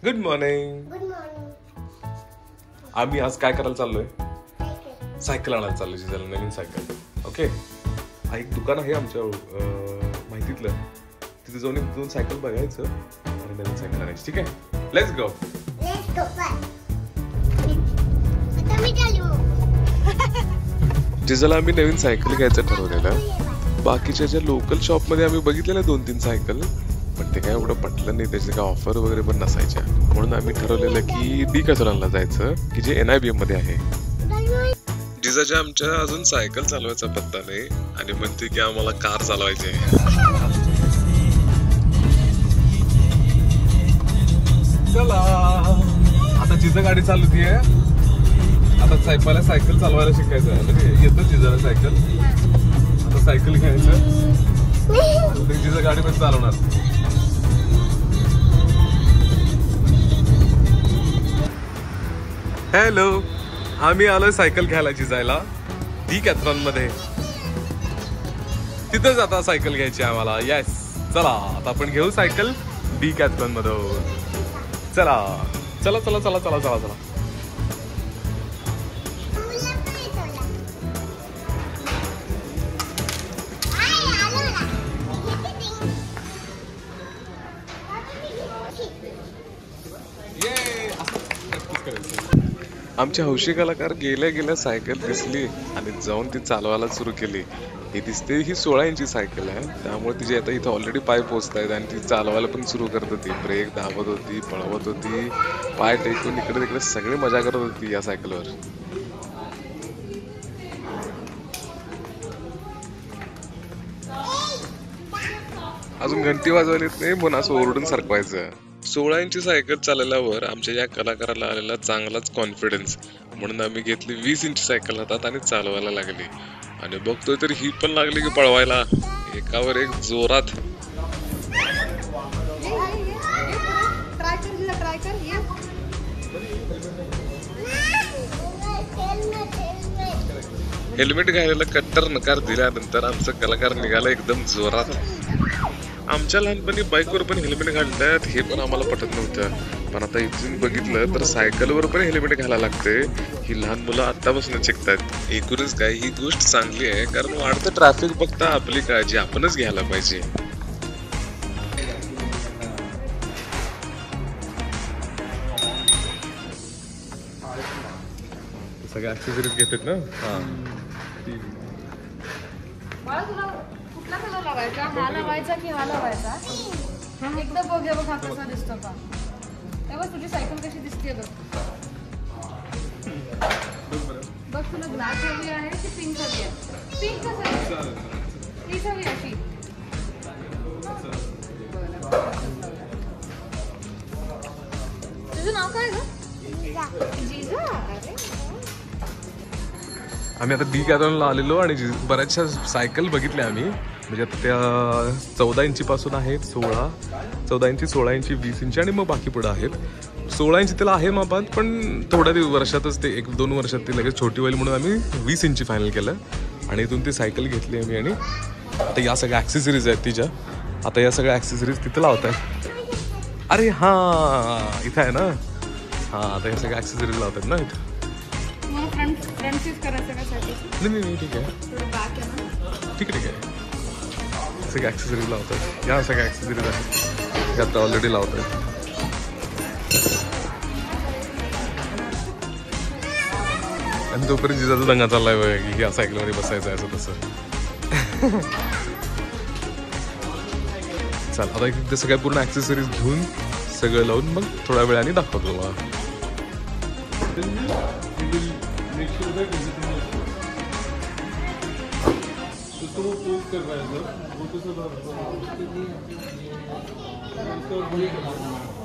Good morning. आम्ही आज काय करायला चाललोय? सायकल आणायला चाललोय जिजाला, नवीन सायकल. ओके, एक दुकान आहे आमच्या माहितीतलं, तिथे जाऊन एक दोन सायकल बघायचं आणि नवीन सायकल आणायची. ठीक आहे, लेट्स गो. जिजाला आम्ही नवीन सायकल घ्यायचं ठरवलेलं. बाकीच्या ज्या लोकल शॉप मध्ये आम्ही बघितलेल्या 2-3 सायकल, पण ते काय एवढं पटलं नाही, त्याचे काय ऑफर वगैरे पण नसायच्या. म्हणून आम्ही ठरवलेलं की डिकॅथलॉनला जायचं, की जे NIBM मध्ये आहे. जिजाच्या आमच्या अजून सायकल चालवायचा पत्ता नाही आणि म्हणते की आम्हाला कार चालवायची आहे. चला, आता जिजा गाडी चालवतीये. आता सायकल चालवायला शिकायचं आहे, म्हणजे येतं जिजाला सायकल. आता सायकल घ्यायचं, जिजा गाडी पण चालवणार. हॅलो, आम्ही आलोय सायकल घ्यायला जिजायला डिकॅथलॉन मध्ये. तिथंच आता सायकल घ्यायची आम्हाला. येस, चला आता आपण घेऊ सायकल डिकॅथलॉन मध्ये. चला चला चला चला चला चला चला. आमचे हौशी कलाकार गेल्या गेल्या सायकल दिसली आणि जाऊन ती चालवायला सुरू केली. ही दिसते ही 16 इंची सायकल आहे, त्यामुळे तिचे आता इथं ऑलरेडी पाय पोचतायत आणि ती चालवायला पण सुरू करत होती. ब्रेक दाबत होती, पळवत होती, पाय टेकून इकडे तिकडे सगळी मजा करत होती या सायकलवर. अजून घंटी वाजवायला येत नाही म्हणून असं ओरडून सरकवायचं. 16 इंची सायकल चालवल्यावर आमच्या या कलाकाराला आलेला चांगलाच कॉन्फिडन्स, म्हणून आम्ही घेतली 20 इंची सायकल हातात आणि चालवायला लागली. आणि बघतोय तर ही पण लागली की पळवायला, एकावर एक जोरात. हेल्मेट घालायला कट्टर नकार दिल्यानंतर आमचा कलाकार निघाला एकदम जोरात. आमच्या लहानपणी बाईकवर पण हेल्मेट घालतात हे पण आम्हाला पटत नव्हतं, पण आता इथून बघितलं तर सायकलवर पण हेल्मेट घालायला लागते. ही लहान मुलं आत्तापासून शिकतात. एकूणच काय ही गोष्ट चांगली आहे, कारण वाढतं ट्रॅफिक बघता आपली काळजी आपणच घ्यायला पाहिजे. सगळ्या ऍक्सेसरीज घेतात ना. कुठला कलर लावायचा? हा लावायचा की हा लावायचा? एकदा बघ हे बघ, हा कसा दिसतो का? तेव्हा तुझी सायकल कशी दिसते बघ. बघ, तुला ब्लॅक हवी आहे की पिंक हवी आहे? पिंक कसं तीच हवी अशी. तुझं नाव काय ग? जिजा. आम्ही आता डिकॅथलॉनला आलेलो आणि बऱ्याचशा सायकल बघितल्या आम्ही. म्हणजे आता त्या 14 इंची पासून आहेत, 14 इंची, 16 इंची, 20 इंची आणि मग बाकी पुढे आहेत. 16 इंची त्याला आहे मापात, पण थोड्या वर्षातच ते 1-2 वर्षात ती लगेच छोटी होईल म्हणून आम्ही 20 इंची फायनल केलं आणि इथून ती सायकल घेतली आम्ही. आणि आता या सगळ्या ॲक्सेसरीज आहेत तिच्या. आता या सगळ्या ॲक्सेसरीज तिथं लावत आहेत. अरे हां, इथं आहे ना. हां, आता या सगळ्या ॲक्सेसरीज लावतात ना इथं. नाही ठीक आहे, ठीक आहे. सगळ्या ॲक्सेसरीज लावतात. या सगळ्या ॲक्सेसरीज आहेत, या आता ऑलरेडी लावतात. आणि तोपर्यंत जिजाचा दंगा चाललाय बघा की या सायकलमध्ये बसायचं असं तसं. चल, आता इथे सगळ्या पूर्ण ॲक्सेसरीज घेऊन सगळं लावून मग थोड्या वेळाने दाखवतो मला.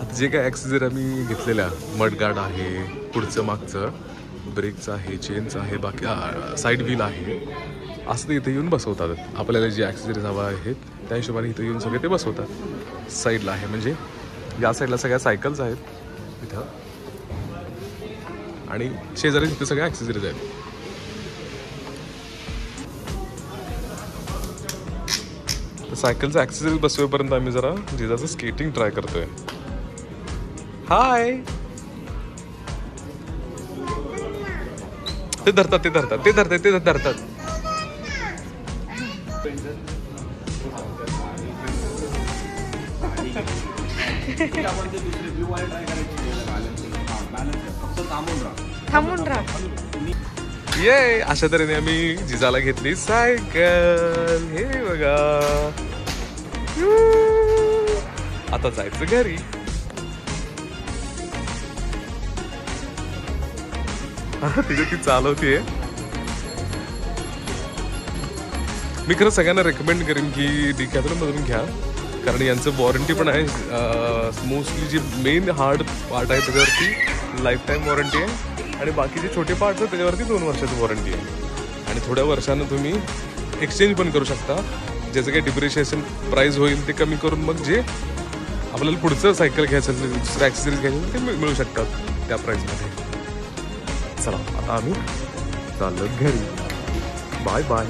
आता जे काय ॲक्सेसरी आम्ही घेतलेल्या, मडगार्ड आहे, पुढचं मागचं, ब्रेकचं आहे, चेनचं आहे, बाकी साईड व्हील आहे, असं ते इथे येऊन बसवतात. आपल्याला जे ॲक्सेसरीज हवा आहेत त्या हिशोबाने इथे येऊन सगळे ते बसवतात. साईडला आहे म्हणजे या साईडला सगळ्या सायकल्स आहेत इथं आणि शेजारी तिथे सगळ्या ॲक्सेसरीज आहेत. सायकलचं ॲक्सेसरीज बसवेपर्यंत आम्ही जरा जिजाचं स्केटिंग ट्राय करतोय. हाय. ते धरतात ते धरतात ते धरतात ते धरतात. थांबून राहा. ये अशा तऱ्हेने आम्ही जिजाला घेतली सायकल. हे बघा आता जायचं घरी. तिथे ती चालवतीये. मी खरं सगळ्यांना रेकमेंड करेन की डिकॅथलॉन मधून घ्या, कारण यांचं वॉरंटी पण आहे. मोस्टली जी मेन हार्ड पार्ट आहे त्याच्यावरती लाईफ टाईम वॉरंटी आहे, आणि बाकीचे छोटे पार्ट्स आहेत त्याच्यावरती 2 वर्षाची वॉरंटी आहे. आणि थोड्या वर्षानं तुम्ही एक्सचेंज पण करू शकता. ज्याचं काही डिप्रिशिएशन प्राईस होईल ते कमी करून मग जे आपल्याला पुढचं सायकल घ्यायचं असेल, दुसरं ॲक्सेसरीज घ्यायचं ते मिळू शकतात त्या प्राईसमध्ये. चला आता आम्ही चाललो घरी. Bye bye.